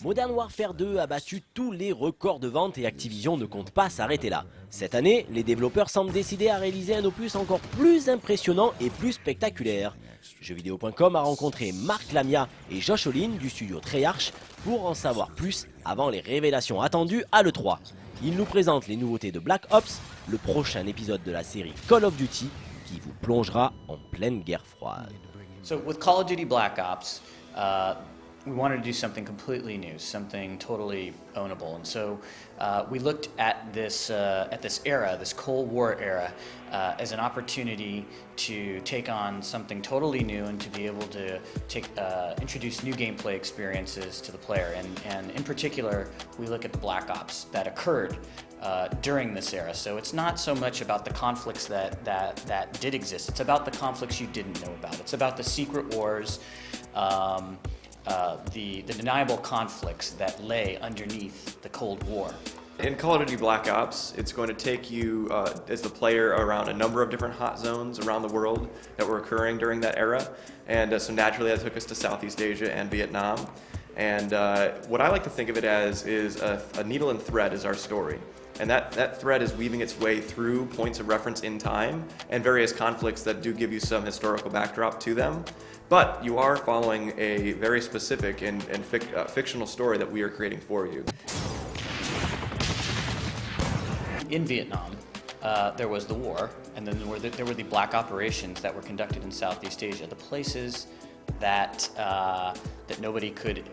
Modern Warfare 2 a battu tous les records de vente et Activision ne compte pas s'arrêter là. Cette année, les développeurs semblent décidés à réaliser un opus encore plus impressionnant et plus spectaculaire. Jeuxvideo.com a rencontré Marc Lamia et Josh Olin du studio Treyarch pour en savoir plus avant les révélations attendues à l'E3. Ils nous présentent les nouveautés de Black Ops, le prochain épisode de la série Call of Duty qui vous plongera en pleine guerre froide. So with Call of Duty Black Ops, we wanted to do something completely new, something totally ownable, and so we looked at this era, this Cold War era, as an opportunity to take on something totally new and to be able to introduce new gameplay experiences to the player. And in particular, we look at the Black Ops that occurred during this era. So it's not so much about the conflicts that did exist. It's about the conflicts you didn't know about. It's about the secret wars. The deniable conflicts that lay underneath the Cold War. In Call of Duty Black Ops, it's going to take you as the player around a number of different hot zones around the world that were occurring during that era. And so naturally that took us to Southeast Asia and Vietnam. And what I like to think of it as is a needle and thread is our story. And that thread is weaving its way through points of reference in time and various conflicts that do give you some historical backdrop to them. But you are following a very specific and fictional story that we are creating for you. In Vietnam, there was the war, and then there were the black operations that were conducted in Southeast Asia, the places that nobody could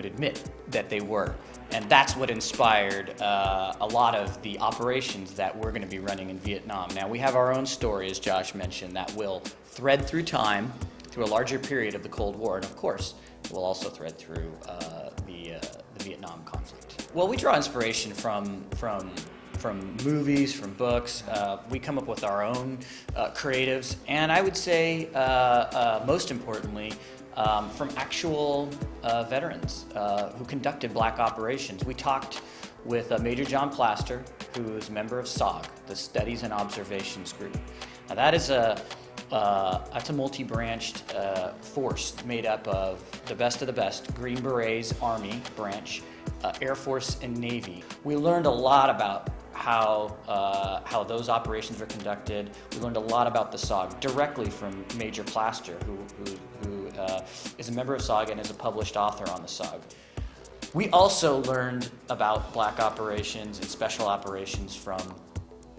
admit that they were. And that's what inspired a lot of the operations that we're going to be running in Vietnam. Now, we have our own story, as Josh mentioned, that will thread through time, through a larger period of the Cold War, and of course, it will also thread through the Vietnam conflict. Well, we draw inspiration from movies, from books. We come up with our own creatives, and I would say, most importantly, from actual veterans who conducted black operations. We talked with Major John Plaster, who is a member of SOG, the Studies and Observations Group. Now that is that's a multi-branched force made up of the best, Green Berets, Army branch, Air Force, and Navy. We learned a lot about how those operations were conducted. We learned a lot about the SOG directly from Major Plaster, who is a member of SOG and is a published author on the SOG. We also learned about black operations and special operations from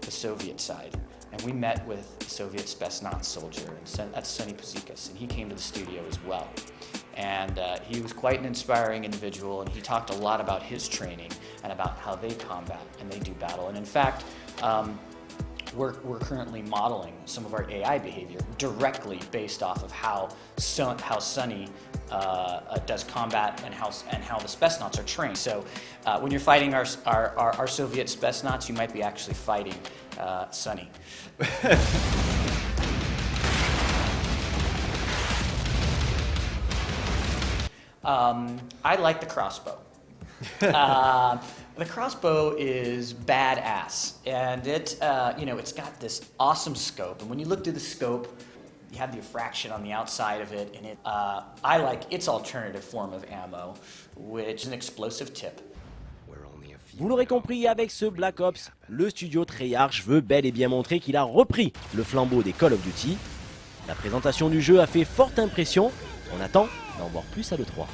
the Soviet side. And we met with the Soviet Spetsnaz soldier, and that's Sonny Pazikas, and he came to the studio as well. And he was quite an inspiring individual, and he talked a lot about his training and about how they combat and they do battle. And in fact, we're currently modeling some of our AI behavior directly based off of how Sonny does combat and how the Spetsnaz are trained. So when you're fighting our Soviet Spetsnaz, you might be actually fighting Sonny. I like the crossbow. The crossbow is badass, and it's got this awesome scope. And when you look through the scope, you have the diffraction on the outside of it, and I like its alternative form of ammo, which is an explosive tip. Vous l'aurez compris, avec ce Black Ops, le studio Treyarch veut bel et bien montrer qu'il a repris le flambeau des Call of Duty. La présentation du jeu a fait forte impression. On attend d'en voir plus à l'E3.